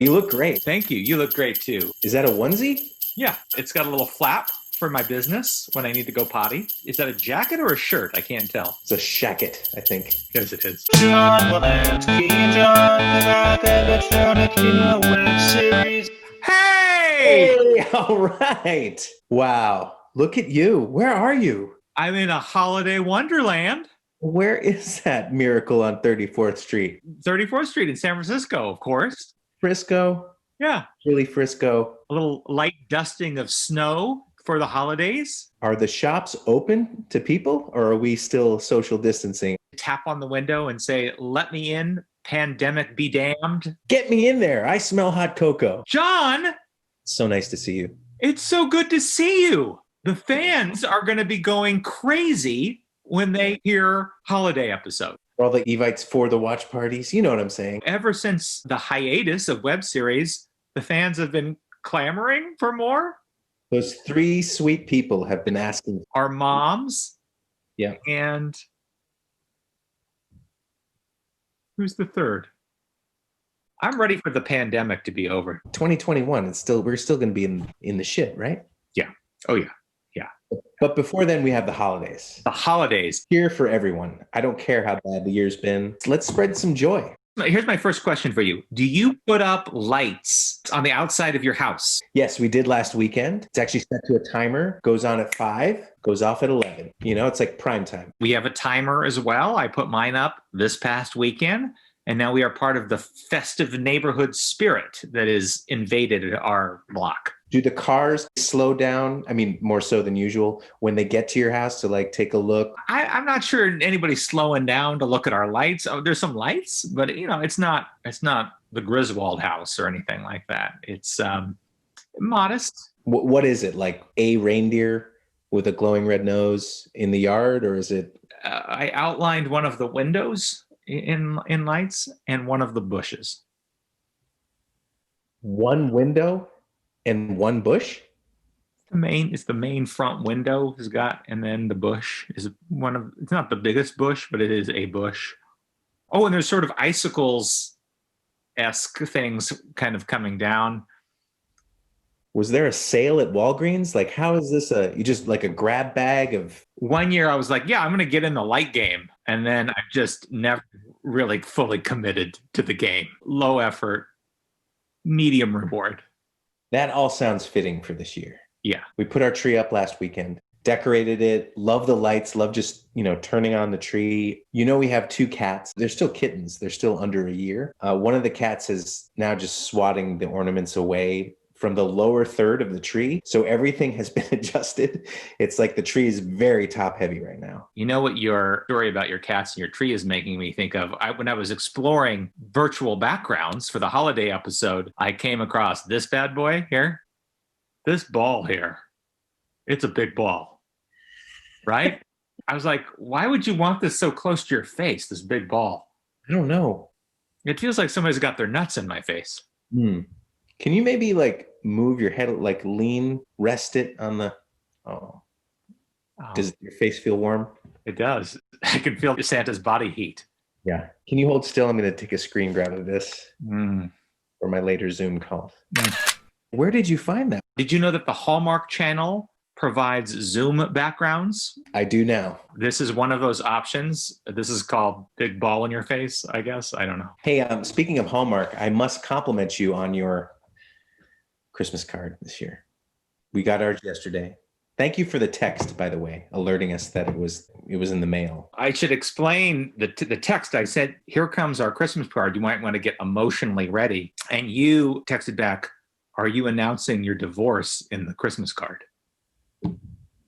You look great. Thank you. You look great too. Is that a onesie? Yeah, it's got a little flap for my business when I need to go potty. Is that a jacket or a shirt? I can't tell. It's a shacket, I think. Yes, it is. John, Wolanske, and John, Kovacevich, turducken, the web series. Hey! Hey, all right. Wow. Look at you. Where are you? I'm in a holiday wonderland. Where is that Miracle on 34th Street? 34th Street in San Francisco, of course. Frisco? Yeah. Really Frisco? A little light dusting of snow for the holidays. Are the shops open to people or are we still social distancing? Tap on the window and say, "Let me in, pandemic be damned." Get me in there. I smell hot cocoa. John, So nice to see you. it's so good to see you. The fans are going to be going crazy when they hear holiday episode. All the Evites for the watch parties. You know what I'm saying. Ever since the hiatus of web series, the fans have been clamoring for more. Those three sweet people have been asking. Our moms. Yeah. And who's the third? I'm ready for the pandemic to be over. 2021, we're still going to be in the shit, right? Yeah. Oh, yeah. But before then, we have the holidays. The holidays. Here for everyone. I don't care how bad the year's been. Let's spread some joy. Here's my first question for you. Do you put up lights on the outside of your house? Yes, we did last weekend. It's actually set to a timer. Goes on at 5, goes off at 11. You know, it's like prime time. We have a timer as well. I put mine up this past weekend, and now we are part of the festive neighborhood spirit that has invaded our block. Do the cars slow down? I mean, more so than usual when they get to your house to like take a look? I'm not sure anybody's slowing down to look at our lights. Oh, there's some lights, but you know, it's not the Griswold house or anything like that. It's modest. What is it, like a reindeer with a glowing red nose in the yard, or is it? I outlined one of the windows in lights and one of the bushes. One window and one bush? It's the main front window has got, and then the bush is it's not the biggest bush, but it is a bush. Oh, and there's sort of icicles-esque things kind of coming down. Was there a sale at Walgreens? Like, how is this you just like a grab bag of? One year I was like, yeah, I'm going to get in the light game. And then I just never really fully committed to the game. Low effort, medium reward. That all sounds fitting for this year. Yeah. We put our tree up last weekend, decorated it, love the lights, love just, turning on the tree. We have 2 cats. They're still kittens. They're still under a year. One of the cats is now just swatting the ornaments away from the lower third of the tree. So everything has been adjusted. It's like the tree is very top heavy right now. You know what your story about your cats and your tree is making me think of? When I was exploring virtual backgrounds for the holiday episode, I came across this bad boy here. This ball here. It's a big ball, right? I was like, why would you want this so close to your face, this big ball? I don't know. It feels like somebody's got their nuts in my face. Can you maybe like move your head, like lean, rest it on the, Does your face feel warm? It does. I can feel Santa's body heat. Yeah. Can you hold still? I'm going to take a screen grab of this for my later Zoom call. Where did you find that? Did you know that the Hallmark Channel provides Zoom backgrounds? I do now. This is one of those options. This is called big ball in your face, I guess. I don't know. Hey, speaking of Hallmark, I must compliment you on your Christmas card this year. We got ours yesterday. Thank you for the text, by the way, alerting us that it was in the mail. I should explain the text. I said, here comes our Christmas card. You might want to get emotionally ready. And you texted back, are you announcing your divorce in the Christmas card?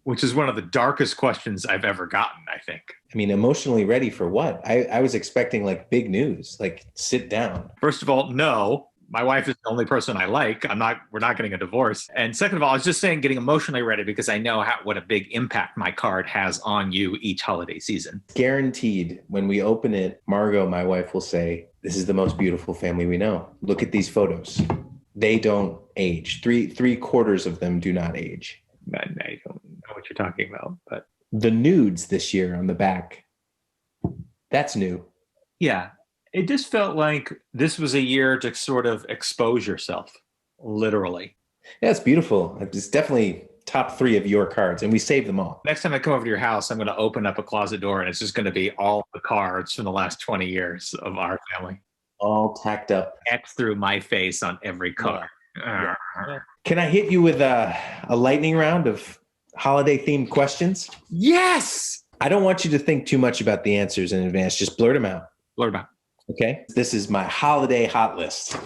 Which is one of the darkest questions I've ever gotten, I think. I mean, emotionally ready for what? I was expecting like big news, like sit down. First of all, no. My wife is the only person I like. We're not getting a divorce. And second of all, I was just saying getting emotionally ready because I know what a big impact my card has on you each holiday season. Guaranteed, when we open it, Margot, my wife, will say, this is the most beautiful family we know. Look at these photos. They don't age. Three quarters of them do not age. I don't know what you're talking about, but the nudes this year on the back, that's new. Yeah. It just felt like this was a year to sort of expose yourself, literally. Yeah, it's beautiful. It's definitely top 3 of your cards, and we saved them all. Next time I come over to your house, I'm going to open up a closet door, and it's just going to be all the cards from the last 20 years of our family. All tacked up. X through my face on every card. Yeah. Can I hit you with a lightning round of holiday-themed questions? Yes! I don't want you to think too much about the answers in advance. Just blurt them out. Blurt them out. Okay? This is my holiday hot list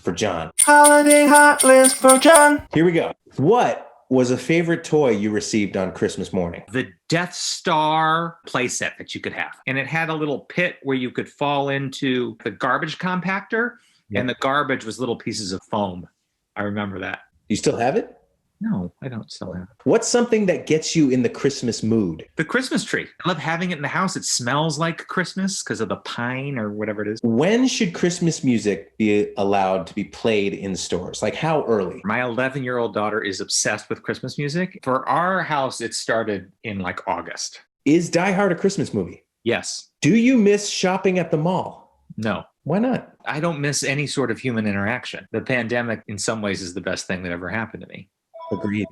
for John. Holiday hot list for John. Here we go. What was a favorite toy you received on Christmas morning? The Death Star playset that you could have. And it had a little pit where you could fall into the garbage compactor, and the garbage was little pieces of foam. I remember that. You still have it? No, I don't still have it. What's something that gets you in the Christmas mood? The Christmas tree. I love having it in the house. It smells like Christmas because of the pine or whatever it is. When should Christmas music be allowed to be played in stores? Like how early? My 11-year-old daughter is obsessed with Christmas music. For our house, it started in like August. Is Die Hard a Christmas movie? Yes. Do you miss shopping at the mall? No. Why not? I don't miss any sort of human interaction. The pandemic, in some ways, is the best thing that ever happened to me. Agreed.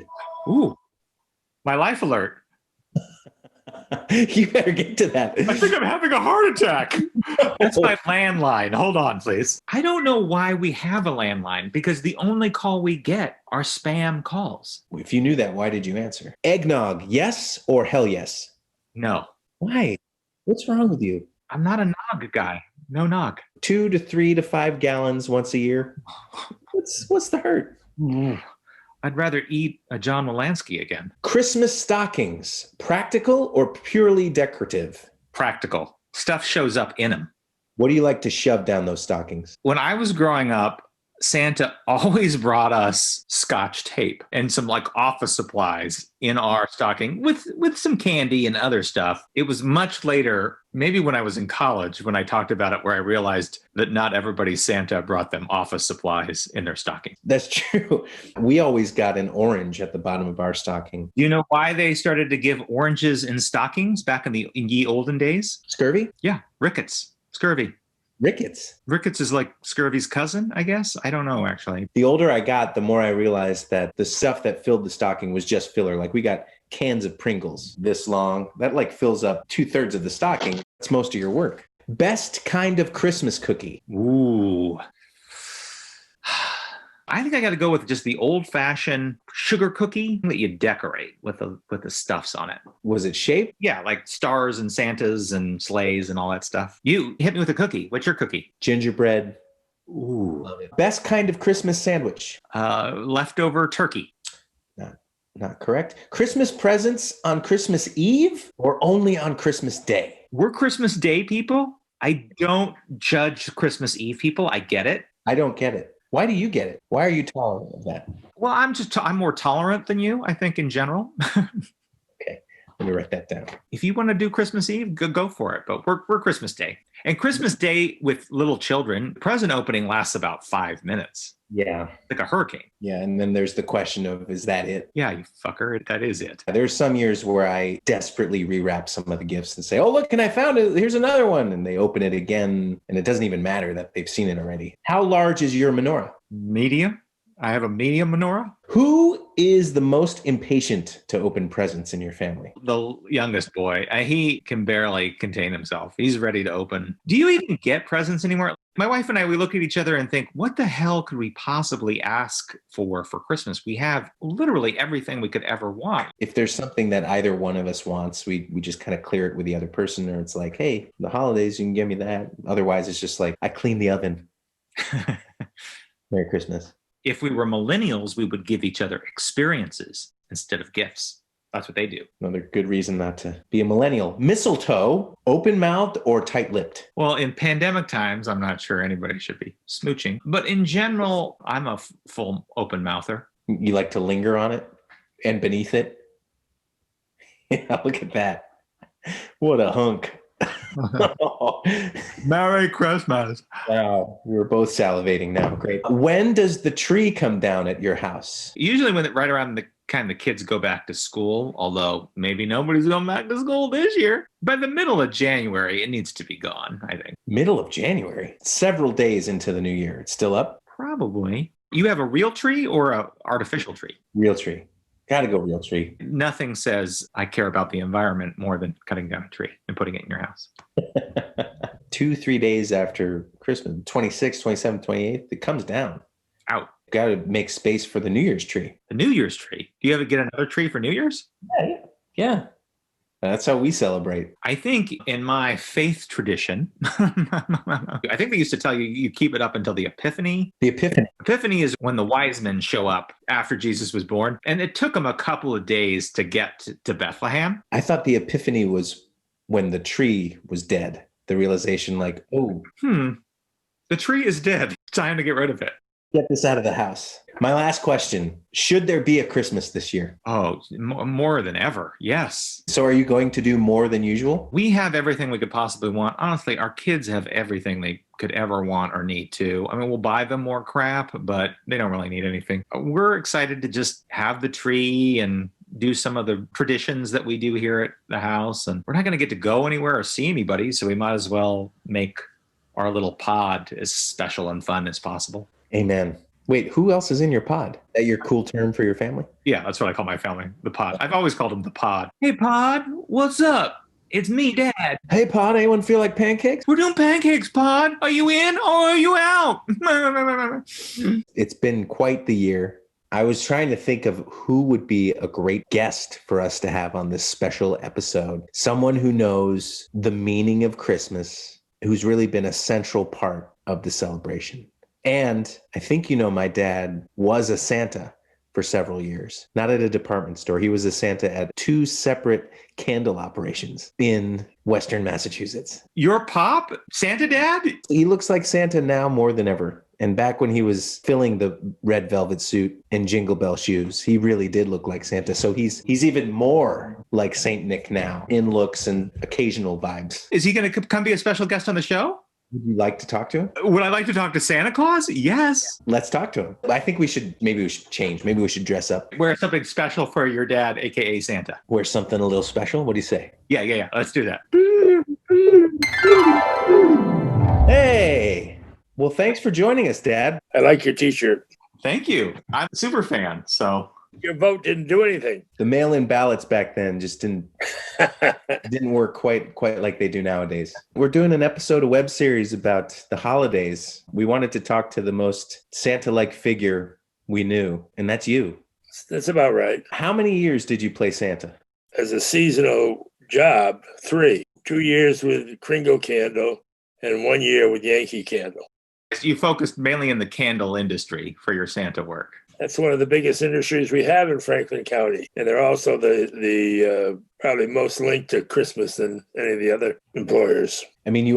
Ooh, my life alert. You better get to that. I think I'm having a heart attack. That's my landline. Hold on, please. I don't know why we have a landline because the only call we get are spam calls. If you knew that, why did you answer? Eggnog, yes or hell yes? No. Why? What's wrong with you? I'm not a nog guy. No nog. 2 to 3 to 5 gallons once a year. What's the hurt? I'd rather eat a John Wolanske again. Christmas stockings, practical or purely decorative? Practical. Stuff shows up in them. What do you like to shove down those stockings? When I was growing up, Santa always brought us Scotch tape and some like office supplies in our stocking with some candy and other stuff. It was much later, maybe when I was in college, when I talked about it, where I realized that not everybody's Santa brought them office supplies in their stocking. That's true. We always got an orange at the bottom of our stocking. Do you know why they started to give oranges in stockings back in ye olden days? Scurvy? Yeah, rickets, scurvy. Rickets. Rickets is like scurvy's cousin, I guess. I don't know, actually. The older I got, the more I realized that the stuff that filled the stocking was just filler. Like we got cans of Pringles this long. That like fills up 2/3 of the stocking. That's most of your work. Best kind of Christmas cookie. Ooh. I think I got to go with just the old-fashioned sugar cookie that you decorate with the stuffs on it. Was it shaped? Yeah, like stars and Santas and sleighs and all that stuff. You hit me with a cookie. What's your cookie? Gingerbread. Ooh. Love it. Best kind of Christmas sandwich. Leftover turkey. Not correct. Christmas presents on Christmas Eve or only on Christmas Day? We're Christmas Day people. I don't judge Christmas Eve people. I get it. I don't get it. Why do you get it? Why are you tolerant of that? Well, I'm more tolerant than you, I think, in general. Okay, let me write that down. If you want to do Christmas Eve, go for it. But we're Christmas Day. And Christmas Day with little children, present opening lasts about 5 minutes. Yeah. Like a hurricane. Yeah, and then there's the question of, is that it? Yeah, you fucker. That is it. There's some years where I desperately rewrap some of the gifts and say, oh, look, and I found it. Here's another one. And they open it again, and it doesn't even matter that they've seen it already. How large is your menorah? Medium. I have a medium menorah. Who is the most impatient to open presents in your family? The youngest boy. He can barely contain himself. He's ready to open. Do you even get presents anymore? My wife and I, we look at each other and think, what the hell could we possibly ask for Christmas? We have literally everything we could ever want. If there's something that either one of us wants, we just kind of clear it with the other person, or it's like, hey, the holidays, you can give me that. Otherwise, it's just like, I clean the oven. Merry Christmas. If we were millennials, we would give each other experiences instead of gifts. That's what they do. Another good reason not to be a millennial. Mistletoe, open-mouthed or tight-lipped? Well, in pandemic times, I'm not sure anybody should be smooching. But in general, I'm a full open-mouther. You like to linger on it and beneath it? Yeah, look at that. What a hunk. Merry Christmas. Wow, we were both salivating now. Great. When does the tree come down at your house? Usually right around the kind of the kids go back to school, although maybe nobody's going back to school this year. By the middle of January, it needs to be gone, I think. Middle of January, several days into the new year. It's still up? Probably. You have a real tree or an artificial tree? Real tree. Got to go real tree. Nothing says I care about the environment more than cutting down a tree and putting it in your house. 2-3 days after Christmas, 26th, 27th, 28th, it comes down. Out. Got to make space for the New Year's tree. The New Year's tree. Do you ever get another tree for New Year's? Yeah. That's how we celebrate. I think in my faith tradition, I think they used to tell you you keep it up until the Epiphany. The Epiphany. Epiphany is when the wise men show up after Jesus was born. And it took them a couple of days to get to Bethlehem. I thought the Epiphany was when the tree was dead. The realization like, oh, the tree is dead. Time to get rid of it. Get this out of the house. My last question. Should there be a Christmas this year? Oh, more than ever. Yes. So are you going to do more than usual? We have everything we could possibly want. Honestly, our kids have everything they could ever want or need to. I mean, we'll buy them more crap, but they don't really need anything. We're excited to just have the tree and do some of the traditions that we do here at the house. And we're not going to get to go anywhere or see anybody, so we might as well make our little pod as special and fun as possible. Amen. Wait, who else is in your pod? Is that your cool term for your family? Yeah, that's what I call my family, the pod. I've always called them the pod. Hey, pod, what's up? It's me, Dad. Hey, pod, anyone feel like pancakes? We're doing pancakes, pod. Are you in or are you out? It's been quite the year. I was trying to think of who would be a great guest for us to have on this special episode. Someone who knows the meaning of Christmas, who's really been a central part of the celebration. And I think, my dad was a Santa for several years, not at a department store. He was a Santa at 2 separate candle operations in Western Massachusetts. Your pop? Santa Dad? He looks like Santa now more than ever. And back when he was filling the red velvet suit and jingle bell shoes, he really did look like Santa. So he's even more like Saint Nick now in looks and occasional vibes. Is he going to come be a special guest on the show? Would you like to talk to him? Would I like to talk to Santa Claus? Yes. Let's talk to him. I think we should change. Maybe we should dress up. Wear something special for your dad, AKA Santa. Wear something a little special? What do you say? Yeah. Let's do that. Hey. Well, thanks for joining us, Dad. I like your t-shirt. Thank you. I'm a super fan, so. Your vote didn't do anything. The mail-in ballots back then just didn't work quite like they do nowadays. We're doing an episode of web series about the holidays. We wanted to talk to the most Santa-like figure we knew, and that's you. That's about right. How many years did you play Santa? As a seasonal job, 3. 2 years with Kringle Candle and 1 year with Yankee Candle. You focused mainly in the candle industry for your Santa work. That's one of the biggest industries we have in Franklin County. And they're also the probably most linked to Christmas than any of the other employers. I mean, you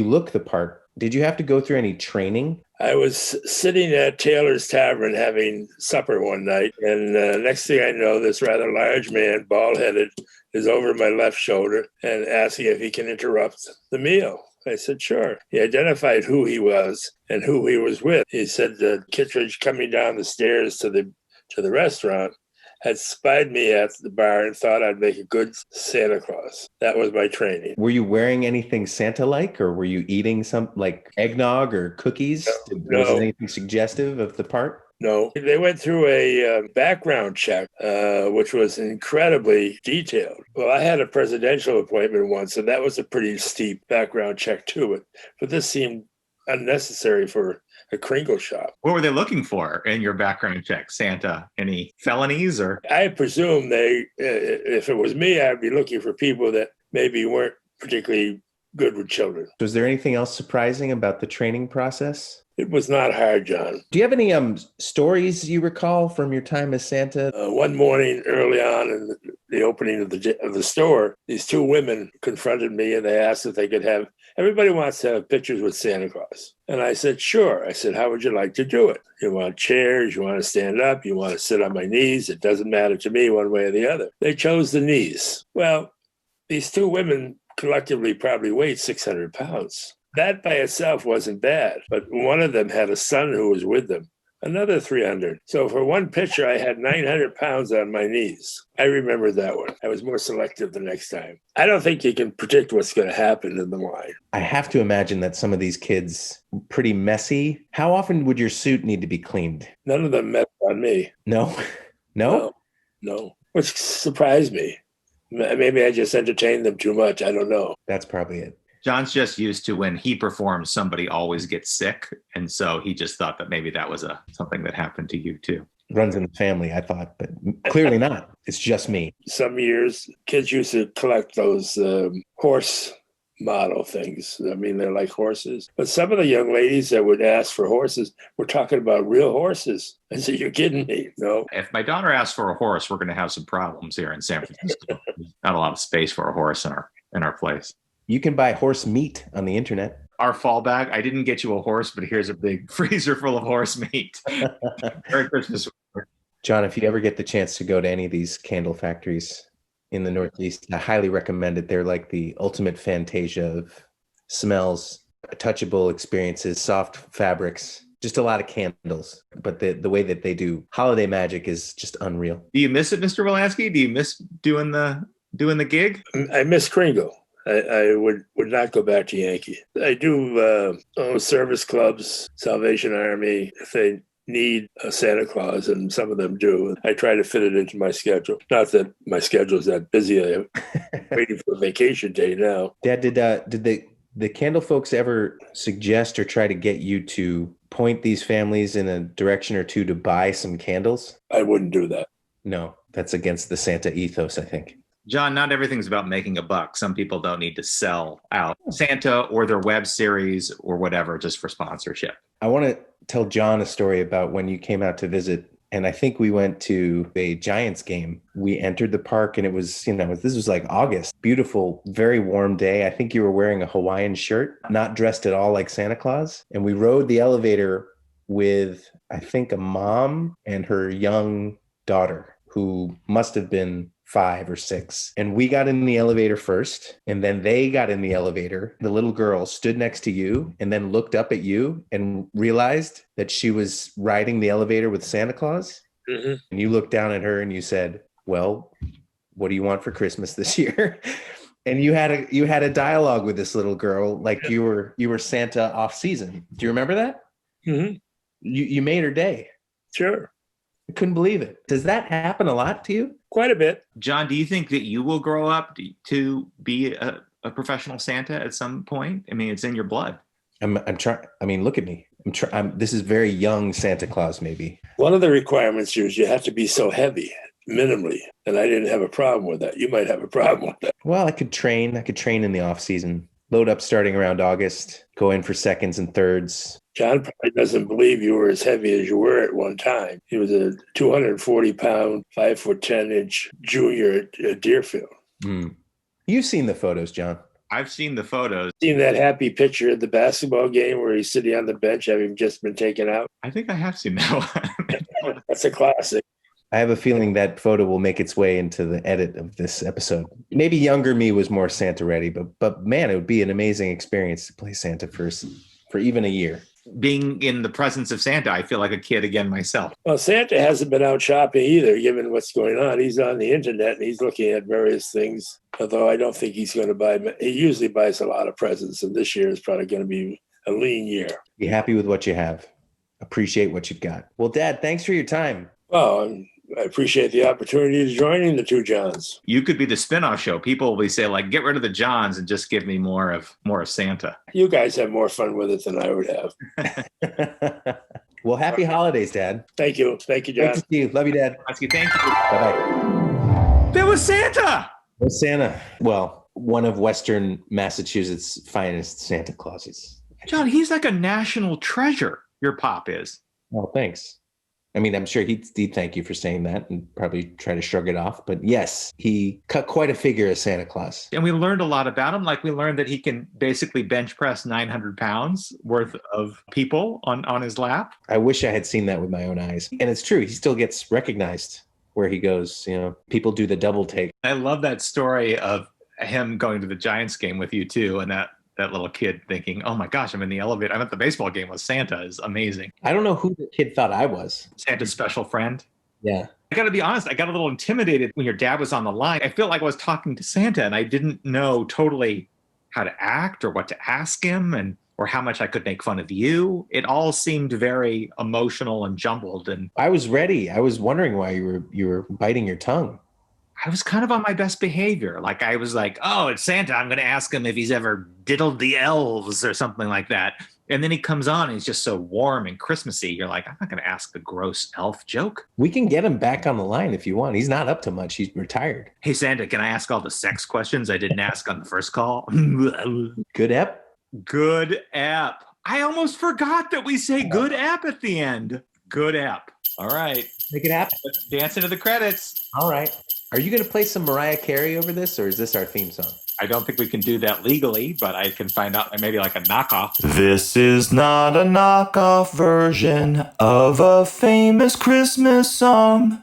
look the part. Did you have to go through any training? I was sitting at Taylor's Tavern having supper one night. And next thing I know, this rather large man, bald-headed, is over my left shoulder and asking if he can interrupt the meal. I said, sure. He identified who he was and who he was with. He said that Kittredge coming down the stairs to the restaurant had spied me at the bar and thought I'd make a good Santa Claus. That was my training. Were you wearing anything Santa-like, or were you eating some like eggnog or cookies? No. Was it anything suggestive of the part? No. They went through a background check, which was incredibly detailed. Well, I had a presidential appointment once, and that was a pretty steep background check to it. But this seemed unnecessary for a Kringle shop. What were they looking for in your background check, Santa? Any felonies or? I presume if it was me, I'd be looking for people that maybe weren't particularly good with children. Was there anything else surprising about the training process? It was not hard, John. Do you have any stories you recall from your time as Santa? One morning early on in the opening of the store, these 2 women confronted me and they asked if they could have, everybody wants to have pictures with Santa Claus. And I said, sure. I said, how would you like to do it? You want chairs? You want to stand up? You want to sit on my knees? It doesn't matter to me one way or the other. They chose the knees. Well, these 2 women collectively probably weighed 600 pounds. That by itself wasn't bad, but one of them had a son who was with them Another 300. So for one pitcher, I had 900 pounds on my knees. I remember that one. I was more selective the next time. I don't think you can predict what's going to happen in the line. I have to imagine that some of these kids pretty messy. How often would your suit need to be cleaned? None of them met on me. No? No? No. Which surprised me. Maybe I just entertained them too much. I don't know. That's probably it. John's just used to when he performs, somebody always gets sick. And so he just thought that maybe that was something that happened to you too. Runs in the family, I thought, but clearly not. It's just me. Some years, kids used to collect those horse model things. I mean, they're like horses. But some of the young ladies that would ask for horses were talking about real horses. I said, you're kidding me. No. If my daughter asks for a horse, we're going to have some problems here in San Francisco. Not a lot of space for a horse in our place. You can buy horse meat on the internet. Our fallback, I didn't get you a horse, but here's a big freezer full of horse meat. Merry Christmas. John, if you ever get the chance to go to any of these candle factories in the Northeast, I highly recommend it. They're like the ultimate fantasia of smells, touchable experiences, soft fabrics, just a lot of candles. But the way that they do holiday magic is just unreal. Do you miss it, Mr. Wolanske? Do you miss doing the gig? I miss Kringle. I would not go back to Yankee. I do service clubs, Salvation Army, if they need a Santa Claus, and some of them do. I try to fit it into my schedule. Not that my schedule is that busy. I'm waiting for a vacation day now. Dad, did the candle folks ever suggest or try to get you to point these families in a direction or two to buy some candles? I wouldn't do that. No, that's against the Santa ethos, I think. John, not everything's about making a buck. Some people don't need to sell out Santa or their web series or whatever just for sponsorship. I want to tell John a story about when you came out to visit. And I think we went to a Giants game. We entered the park and it was, this was like August. Beautiful, very warm day. I think you were wearing a Hawaiian shirt, not dressed at all like Santa Claus. And we rode the elevator with, I think, a mom and her young daughter who must have been 5 or 6. And we got in the elevator first, and then they got in the elevator. The little girl stood next to you and then looked up at you and realized that she was riding the elevator with Santa Claus. Mm-hmm. And you looked down at her and you said, well, what do you want for Christmas this year? And you had a dialogue with this little girl like you were Santa off season. Do you remember that? Mm-hmm. You made her day. Sure. I couldn't believe it. Does that happen a lot to you? Quite a bit. John, do you think that you will grow up to be a professional Santa at some point? I mean, it's in your blood. I'm trying. I mean, look at me. This is very young Santa Claus, maybe. One of the requirements is you have to be so heavy, minimally. And I didn't have a problem with that. You might have a problem with that. Well, I could train in the off season. Load up starting around August, go in for seconds and thirds. John probably doesn't believe you were as heavy as you were at one time. He was a 240-pound, 5'10" junior at Deerfield. Mm. You've seen the photos, John. I've seen the photos. Seen that happy picture at the basketball game where he's sitting on the bench having just been taken out? I think I have seen that one. That's a classic. I have a feeling that photo will make its way into the edit of this episode. Maybe younger me was more Santa ready, but man, it would be an amazing experience to play Santa for even a year. Being in the presence of Santa, I feel like a kid again myself. Well, Santa hasn't been out shopping either, given what's going on. He's on the internet and he's looking at various things, although I don't think he's going to buy. He usually buys a lot of presents, and this year is probably going to be a lean year. Be happy with what you have. Appreciate what you've got. Well, Dad, thanks for your time. Well, I appreciate the opportunity to join the two Johns. You could be the spinoff show. People will be saying, like, get rid of the Johns and just give me more of Santa. You guys have more fun with it than I would have. Well, happy holidays, Dad. Thank you. Thank you, John. Great to see you. Love you, Dad. Thank you. Bye-bye. There was Santa. Well, Santa. Well, one of Western Massachusetts' finest Santa Clauses. John, he's like a national treasure. Your pop is. Oh, thanks. I mean, I'm sure he'd thank you for saying that and probably try to shrug it off. But yes, he cut quite a figure as Santa Claus. And we learned a lot about him. Like we learned that he can basically bench press 900 pounds worth of people on his lap. I wish I had seen that with my own eyes. And it's true. He still gets recognized where he goes. People do the double take. I love that story of him going to the Giants game with you too. And that that little kid thinking, oh my gosh, I'm in the elevator. I'm at the baseball game with Santa is amazing. I don't know who the kid thought I was. Santa's special friend. Yeah. I got to be honest, I got a little intimidated when your dad was on the line. I felt like I was talking to Santa and I didn't know totally how to act or what to ask him or how much I could make fun of you. It all seemed very emotional and jumbled. And I was ready. I was wondering why you were biting your tongue. I was kind of on my best behavior. Like I was like, oh, it's Santa. I'm going to ask him if he's ever diddled the elves or something like that. And then he comes on and he's just so warm and Christmassy. You're like, I'm not going to ask the gross elf joke. We can get him back on the line if you want. He's not up to much. He's retired. Hey, Santa, can I ask all the sex questions I didn't ask on the first call? Good ep? Good app. I almost forgot that we say good app at the end. Good app. All right. Make it happen. Let's dance into the credits. All right. Are you going to play some Mariah Carey over this, or is this our theme song? I don't think we can do that legally, but I can find out maybe like a knockoff. This is not a knockoff version of a famous Christmas song.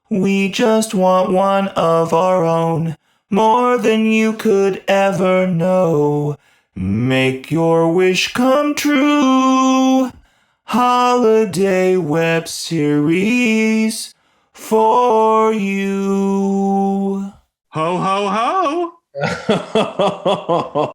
We just want one of our own, more than you could ever know. Make your wish come true. Holiday web series for you. Ho, ho, ho.